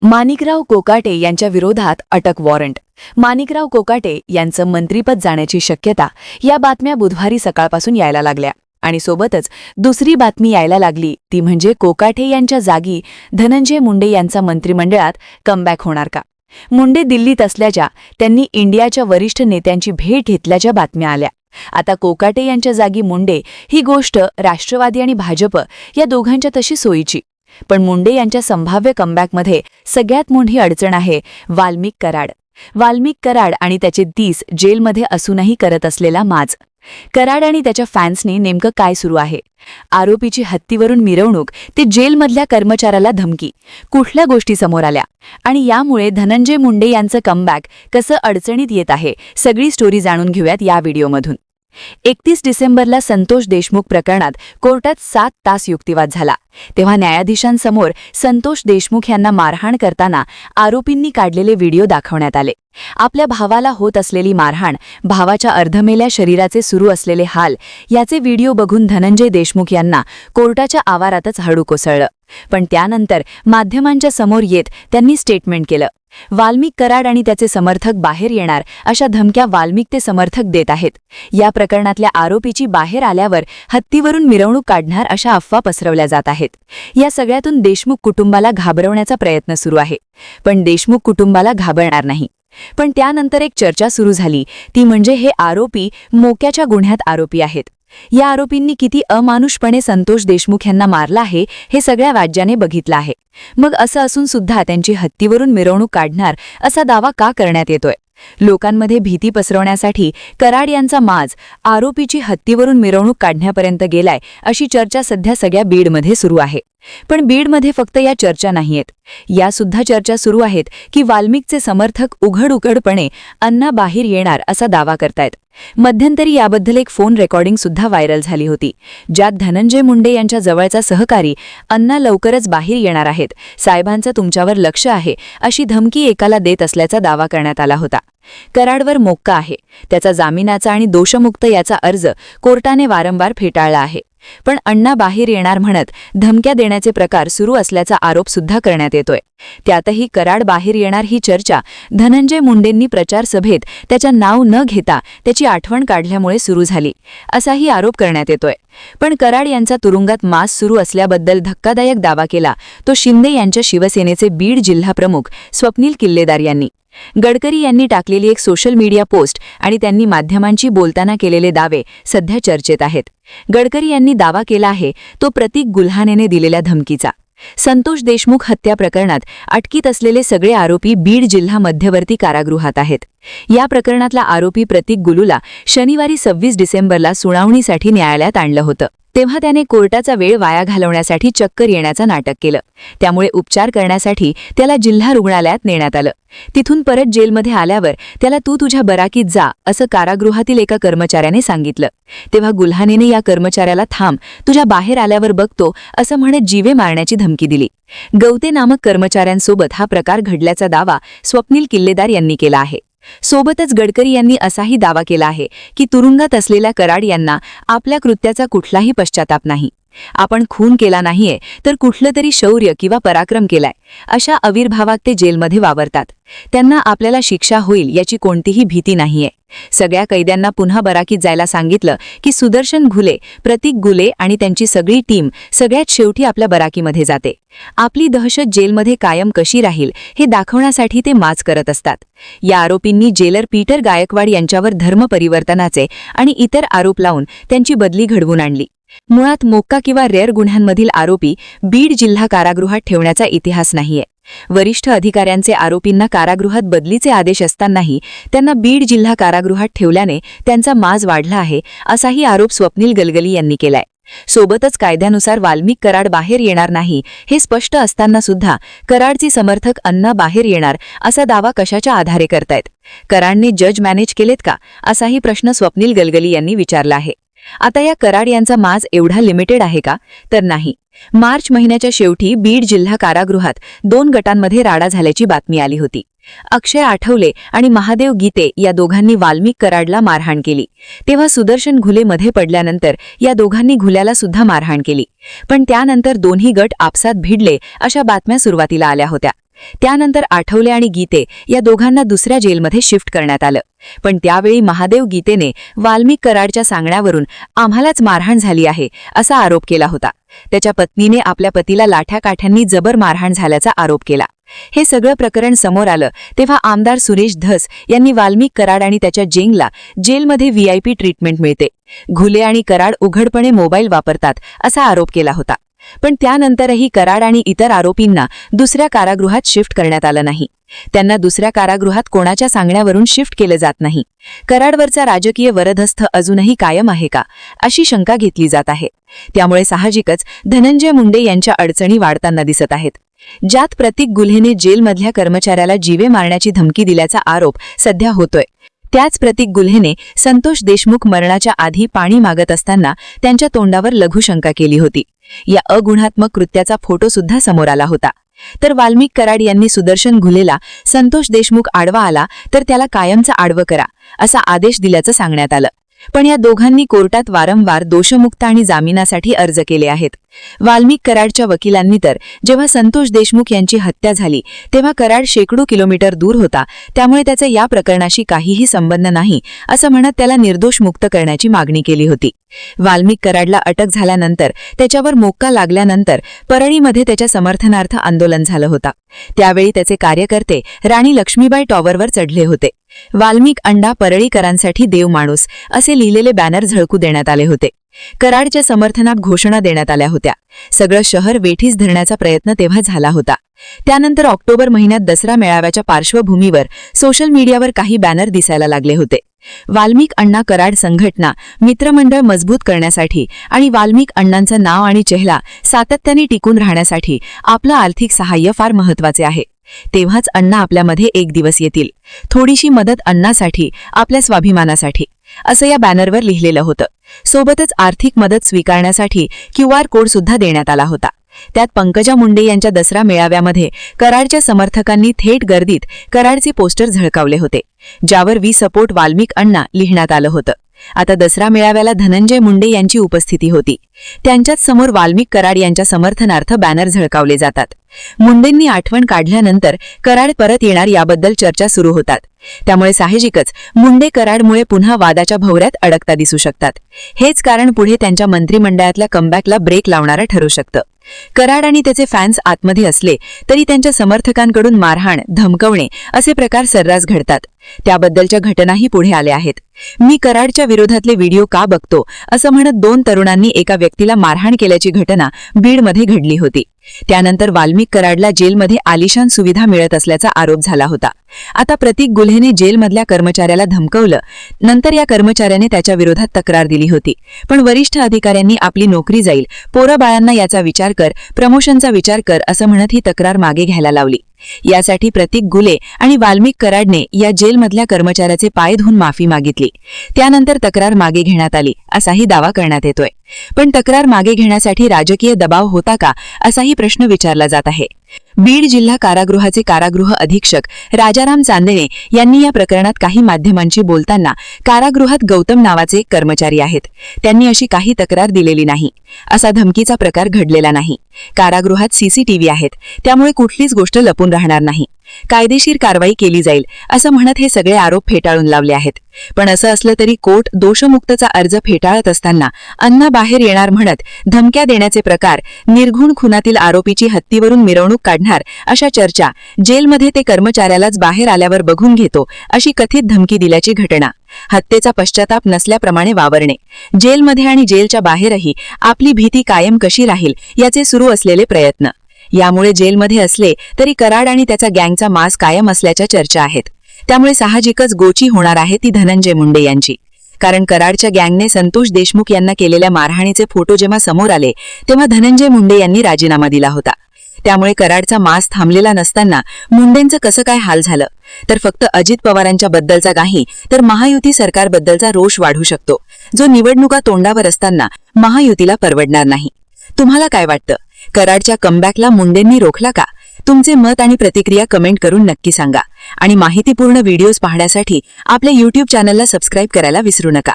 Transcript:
माणिकराव कोकाटे यांच्या विरोधात अटक वॉरंट. माणिकराव कोकाटे यांचं मंत्रिपद जाण्याची शक्यता या बातम्या बुधवारी सकाळपासून यायला लागल्या आणि सोबतच दुसरी बातमी यायला लागली ती म्हणजे कोकाटे यांच्या जागी धनंजय मुंडे यांचा मंत्रिमंडळात कमबॅक होणार का. मुंडे दिल्लीत असल्याच्या त्यांनी इंडियाच्या वरिष्ठ नेत्यांची भेट घेतल्याच्या बातम्या आल्या. आता कोकाटे यांच्या जागी मुंडे ही गोष्ट राष्ट्रवादी आणि भाजप या दोघांच्या तशी सोयीची. पण मुंडे यांच्या संभाव्य कमबॅकमध्ये सगळ्यात मोठी अडचण आहे वाल्मिक कराड. वाल्मिक कराड आणि त्याचे 30 जेलमध्ये असूनही करत असलेला माज. कराड आणि त्याच्या फॅन्सनी नेमकं काय सुरू आहे? आरोपीची हत्तीवरून मिरवणूक ते जेलमधल्या कर्मचाऱ्याला धमकी, कुठल्या गोष्टी समोर आल्या आणि यामुळे धनंजय मुंडे यांचं कमबॅक कसं अडचणीत येत आहे, सगळी स्टोरी जाणून घेऊयात या व्हिडिओमधून. 31 डिसेंबरला संतोष देशमुख प्रकरणात कोर्टात 7 तास युक्तिवाद झाला. तेव्हा न्यायाधीशांसमोर संतोष देशमुख यांना मारहाण करताना आरोपींनी काढलेले व्हिडिओ दाखवण्यात आले. आपल्या भावाला होत असलेली मारहाण, भावाच्या अर्धमेल्या शरीराचे सुरू असलेले हाल याचे व्हिडिओ बघून धनंजय देशमुख यांना कोर्टाच्या आवारातच हळू कोसळलं. पण त्यानंतर माध्यमांच्या समोर येत त्यांनी स्टेटमेंट केलं. वाल्मिक कराड आणि त्याचे समर्थक बाहेर येणार अशा धमक्या वाल्मिक ते समर्थक देत आहेत. या प्रकरणातल्या आरोपीची बाहेर आल्यावर हत्तीवरून मिरवणूक काढणार अशा अफवा पसरवल्या जात आहेत. या सगळ्यातून देशमुख कुटुंबाला घाबरवण्याचा प्रयत्न सुरू आहे. पण देशमुख कुटुंबाला घाबरणार नाही. पण त्यानंतर एक चर्चा सुरू झाली ती म्हणजे हे आरोपी मोक्याच्या गुन्ह्यात आरोपी आहेत. या आरोपींनी किती अमानुषपणे संतोष देशमुख यांना मारला आहे हे सगळ्या राज्याने बघितलं आहे. मग असं असून सुद्धा त्यांची हत्तीवरून मिरवणूक काढणार असा दावा का करण्यात येतोय? लोकांमध्ये भीती पसरवण्यासाठी कराड यांचा माज आरोपीची हत्तीवरून मिरवणूक काढण्यापर्यंत गेलाय अशी चर्चा सध्या सगळ्या बीडमध्ये सुरू आहे. पण बीडमध्ये फक्त या चर्चा नाहीयेत, या सुद्धा चर्चा सुरू आहेत की वाल्मिकचे समर्थक उघड-उघडपणे अण्णा बाहेर येणार असा दावा करतायत. मध्यंतरी याबद्दल एक फोन रेकॉर्डिंग सुद्धा व्हायरल झाली होती, ज्यात धनंजय मुंडे यांच्या जवळचा सहकारी अण्णा लवकरच बाहेर येणार आहेत, साहेबांचं तुमच्यावर लक्ष आहे अशी धमकी एकाला देत असल्याचा दावा करण्यात आला होता. कराडवर मोक्का आहे, त्याचा जामिनाचा आणि दोषमुक्त याचा अर्ज कोर्टाने वारंवार फेटाळला आहे. पण अण्णा बाहेर येणार म्हणत धमक्या देण्याचे प्रकार सुरू असल्याचा आरोप सुद्धा करण्यात येतोय. त्यातही कराड बाहेर येणार ही चर्चा धनंजय मुंडेंनी प्रचार सभेत त्याच्या नाव न घेता त्याची आठवण काढल्यामुळे सुरू झाली असाही आरोप करण्यात येतोय. पण कराड यांचा तुरुंगात मास सुरू असल्याबद्दल धक्कादायक दावा केला तो शिंदे यांच्या शिवसेनेचे बीड जिल्हा प्रमुख स्वप्नील किल्लेदार यांनी. गडकरी यांनी टाकलेली एक सोशल मीडिया पोस्ट आणि त्यांनी माध्यमांशी बोलताना केलेले दावे सध्या चर्चेत आहेत. गडकरी यांनी दावा केला आहे तो प्रतीक गुल्हानेने दिलेल्या धमकीचा. संतोष देशमुख हत्या प्रकरणात अटकीत असलेले सगळे आरोपी बीड जिल्हा मध्यवर्ती कारागृहात आहेत. या प्रकरणातला आरोपी प्रतीक गुलूला शनिवारी 26 डिसेंबरला सुनावणीसाठी न्यायालयात आणलं होतं. तेव्हा त्याने कोर्टाचा वेळ वाया घालवण्यासाठी चक्कर येण्याचं नाटक केलं. त्यामुळे उपचार करण्यासाठी त्याला जिल्हा रुग्णालयात नेण्यात आलं. तिथून परत जेलमध्ये आल्यावर त्याला तू तुझ्या बराकीत जा असं कारागृहातील एका कर्मचाऱ्याने सांगितलं. तेव्हा गुल्हानेने या कर्मचाऱ्याला थांब, तुझ्या बाहेर आल्यावर बघतो असं म्हणत जीवे मारण्याची धमकी दिली. गवते नामक कर्मचाऱ्यांसोबत हा प्रकार घडल्याचा दावा स्वप्नील किल्लेदार यांनी केला आहे. सोबतच गडकरी यांनी असाही दावा केला आहे की तुरुंगात असलेल्या कराड यांना आपल्या कृत्याचा कुठलाही पश्चाताप नाही. आपण खून केला नाहीये तर कुठलं तरी शौर्य किंवा पराक्रम केलाय अशा आविर्भावात ते जेलमध्ये वावरतात. त्यांना आपल्याला शिक्षा होईल याची कोणतीही भीती नाहीये. सगळ्या कैद्यांना पुन्हा बराकीत जायला सांगितलं की सुदर्शन घुले, प्रतीक गुले आणि त्यांची सगळी टीम सगळ्यात शेवटी आपल्या बराकीमध्ये जाते. आपली दहशत जेलमध्ये कायम कशी राहील हे दाखवण्यासाठी ते माच करत असतात. या आरोपींनी जेलर पीटर गायकवाड यांच्यावर धर्मपरिवर्तनाचे आणि इतर आरोप लावून त्यांची बदली घडवून आणली. मुळात मोक्का किंवा रेअर गुन्ह्यांमधील आरोपी बीड जिल्हा कारागृहात ठेवण्याचा इतिहास नाहीये. वरिष्ठ अधिकाऱ्यांचे आरोपींना कारागृहात बदलीचे आदेश असतानाही त्यांना बीड जिल्हा कारागृहात ठेवल्याने त्यांचा माज वाढला आहे असाही आरोप स्वप्नील गलगली यांनी केलाय. सोबतच कायद्यानुसार वाल्मिक कराड बाहेर येणार नाही हे स्पष्ट असताना सुद्धा कराडची समर्थक अण्णा बाहेर येणार असा दावा कशाच्या आधारे करतायत? कराडने जज मॅनेज केलेत का असाही प्रश्न स्वप्नील गलगली यांनी विचारला आहे. आता या कराड यांचा माज एवढा लिमिटेड आहे का? तर नाही. मार्च महिन्याच्या शेवटी बीड जिल्हा कारागृहात 2 गटांमध्ये राडा झाल्याची बातमी आली होती. अक्षय आठवले आणि महादेव गीते या दोघांनी वाल्मिक कराडला मारहाण केली. तेव्हा सुदर्शन घुले मध्ये पडल्यानंतर या दोघांनी घुल्याला सुद्धा मारहाण केली. पण त्यानंतर दोन्ही गट आपसात भिडले अशा बातम्या सुरुवातीला आल्या होत्या. त्यानंतर आठवले आणि गीते या दोघांना दुसऱ्या जेलमध्ये शिफ्ट करण्यात आलं. पण त्यावेळी महादेव गीतेने वाल्मिक कराडच्या सांगण्यावरून आम्हालाच मारहाण झाली आहे असा आरोप केला होता. त्याच्या पत्नीने आपल्या पतीला लाठ्याकाठ्यांनी जबर मारहाण झाल्याचा आरोप केला. हे सगळं प्रकरण समोर आलं तेव्हा आमदार सुरेश धस यांनी वाल्मिक कराड आणि त्याच्या जेंगला जेलमध्ये व्हीआयपी ट्रीटमेंट मिळते, घुले आणि कराड उघडपणे मोबाईल वापरतात असा आरोप केला होता. पण त्यानंतरही कराड आणि इतर आरोपींना दुसऱ्या कारागृहात शिफ्ट करण्यात आलं नाही. त्यांना दुसऱ्या कारागृहात कोणाच्या सांगण्यावरून शिफ्ट केलं जात नाही. कराडवरचा राजकीय वरदहस्त अजूनही कायम आहे का अशी शंका घेतली जात आहे. त्यामुळे साहजिकच धनंजय मुंडे यांच्या अडचणी वाढताना दिसत आहेत. ज्यात प्रतीक गुल्हेने जेलमधल्या कर्मचाऱ्याला जीवे मारण्याची धमकी दिल्याचा आरोप सध्या होतोय, त्याच प्रतीक गुल्हेने संतोष देशमुख मरणाच्या आधी पाणी मागत असताना त्यांच्या तोंडावर लघुशंका केली होती. या अगुणात्मक कृत्याचा फोटो सुद्धा समोर आला होता. तर वाल्मिक कराड यांनी सुदर्शन घुलेला संतोष देशमुख आडवा आला तर त्याला कायमचा आडवं करा असा आदेश दिल्याचं सांगण्यात आलं. पण या दोघांनी कोर्टात वारंवार दोषमुक्त आणि जामिनासाठी अर्ज केले आहेत. वाल्मिक कराडच्या वकिलांनी तर जेव्हा संतोष देशमुख यांची हत्या झाली तेव्हा कराड शेकडो किलोमीटर दूर होता, त्यामुळे त्याचा या प्रकरणाशी काहीही संबंध नाही असं म्हणत त्याला निर्दोष मुक्त करण्याची मागणी केली होती. वाल्मिक कराडला अटक झाल्यानंतर त्याच्यावर मोक्का लागल्यानंतर परळीमध्ये त्याच्या समर्थनार्थ आंदोलन झालं होतं. त्यावेळी त्याचे कार्यकर्ते राणी लक्ष्मीबाई टॉवरवर चढले होते. वाल्मिक अण्णा परळीकरांसाठी देव माणूस असे लिहिलेले बॅनर झळकू देण्यात आले होते. कराडच्या समर्थनात घोषणा देण्यात आल्या होत्या. सगळं शहर वेठीस धरण्याचा प्रयत्न तेव्हा झाला होता. त्यानंतर ऑक्टोबर महिन्यात दसरा मेळाव्याच्या पार्श्वभूमीवर सोशल मीडियावर काही बॅनर दिसायला लागले होते. वाल्मिक अण्णा कराड संघटना मित्रमंडळ मजबूत करण्यासाठी आणि वाल्मिक अण्णांचं नाव आणि चेहरा सातत्याने टिकून राहण्यासाठी आपलं आर्थिक सहाय्य फार महत्त्वाचे आहे. तेव्हाच अण्णा आपल्यामध्ये एक दिवस येतील. थोडीशी मदत अण्णासाठी, आपल्या स्वाभिमानासाठी असं या बॅनरवर लिहिलेलं होतं. सोबतच आर्थिक मदत स्वीकारण्यासाठी QR कोड सुद्धा देण्यात आला होता. त्यात पंकजा मुंडे यांच्या दसरा मेळाव्यामध्ये कराडच्या समर्थकांनी थेट गर्दीत कराडचे पोस्टर झळकावले होते, ज्यावर वी सपोर्ट वाल्मिक अण्णा लिहिण्यात आलं होतं. आता दसरा मेळाव्याला धनंजय मुंडे यांची उपस्थिती होती. त्यांच्याच समोर वाल्मिक कराड यांच्या समर्थनार्थ बॅनर झळकावले जातात. मुंडेंनी आठवण काढल्यानंतर कराड परत येणार याबद्दल चर्चा सुरू होतात. त्यामुळे साहजिकच मुंडे कराडमुळे पुन्हा वादाच्या भोवऱ्यात अडकता दिसू शकतात. हेच कारण पुढे त्यांच्या मंत्रिमंडळातल्या कमबॅकला ब्रेक लावणारं ठरू शकतं. कराड आणि त्याचे फॅन्स आतमध्ये असले तरी त्यांच्या समर्थकांकडून मारहाण, धमकवणे असे प्रकार सर्रास घडतात. त्याबद्दलच्या घटनाही पुढे आल्या आहेत. मी कराडच्या विरोधातले व्हिडिओ का बघतो असं म्हणत 2 तरुणांनी एका व्यक्तीला मारहाण केल्याची घटना बीडमध्ये घडली होती. त्यानंतर वाल्मिक कराडला जेलमध्ये आलिशान सुविधा मिळत असल्याचा आरोप झाला होता. आता प्रतीक गुल्हेने जेलमधल्या कर्मचाऱ्याला धमकवलं. नंतर या कर्मचाऱ्याने त्याच्या विरोधात तक्रार दिली होती. पण वरिष्ठ अधिकाऱ्यांनी आपली नोकरी जाईल, पोराबाळांना याचा विचार कर, प्रमोशनचा विचार कर असं म्हणत ही तक्रार मागे घ्यायला लावली. यासाठी प्रतीक गुले आणि वाल्मिक कराडने या जेलमधल्या कर्मचाऱ्याचे पाय धुवून माफी मागितली. त्यानंतर तक्रार मागे घेण्यात आली असाही दावा करण्यात येतोय. पण तक्रार मागे घेण्यासाठी राजकीय दबाव होता का असाही प्रश्न विचारला जात आहे. बीड जिल्हा कारागृहाचे कारागृह अधीक्षक राजाराम चांदेणे यांनी या प्रकरणात काही माध्यमांशी बोलताना कारागृहात गौतम नावाचे एक कर्मचारी आहेत, त्यांनी अशी काही तक्रार दिलेली नाही, असा धमकीचा प्रकार घडलेला नाही. कारागृहात CCTV आहेत, त्यामुळे कुठलीच गोष्ट लपून राहणार नाही, कायदेशीर कारवाई केली जाईल असं म्हणत हे सगळे आरोप फेटाळून लावले आहेत. पण असं असलं तरी कोर्ट दोषमुक्तचा अर्ज फेटाळत असताना अण्णा बाहेर येणार म्हणत धमक्या देण्याचे प्रकार, निर्घुण खुनातील आरोपीची हत्तीवरून मिरवणूक काढणार अशा चर्चा, जेलमध्ये ते कर्मचाऱ्यालाच बाहेर आल्यावर बघून घेतो अशी कथित धमकी दिल्याची घटना, हत्येचा पश्चाताप नसल्याप्रमाणे वावरणे, जेलमध्ये आणि जेलच्या बाहेरही आपली भीती कायम कशी राहील याचे सुरू असलेले प्रयत्न, यामुळे जेलमध्ये असले तरी कराड आणि त्याचा गँगचा मास कायम असल्याच्या चर्चा आहेत. त्यामुळे साहजिकच गोची होणार आहे ती धनंजय मुंडे यांची. कारण कराडच्या गँगने संतोष देशमुख यांना केलेल्या मारहाणीचे फोटो जेव्हा समोर आले तेव्हा धनंजय मुंडे यांनी राजीनामा दिला होता. त्यामुळे कराडचा मास थांबलेला नसताना मुंडेंचं कसं काय हाल झालं, तर फक्त अजित पवारांच्या बद्दलचा नाही तर महायुती सरकारबद्दलचा रोष वाढू शकतो, जो निवडणुका तोंडावर असताना महायुतीला परवडणार नाही. तुम्हाला काय वाटतं? कराडच्या कमबॅकला मुंडेंनी रोखला का? तुमचे मत आणि प्रतिक्रिया कमेंट करून नक्की सांगा. आणि माहितीपूर्ण व्हिडिओज पाहण्यासाठी आपल्या YouTube चॅनलला सबस्क्राईब करायला विसरू नका.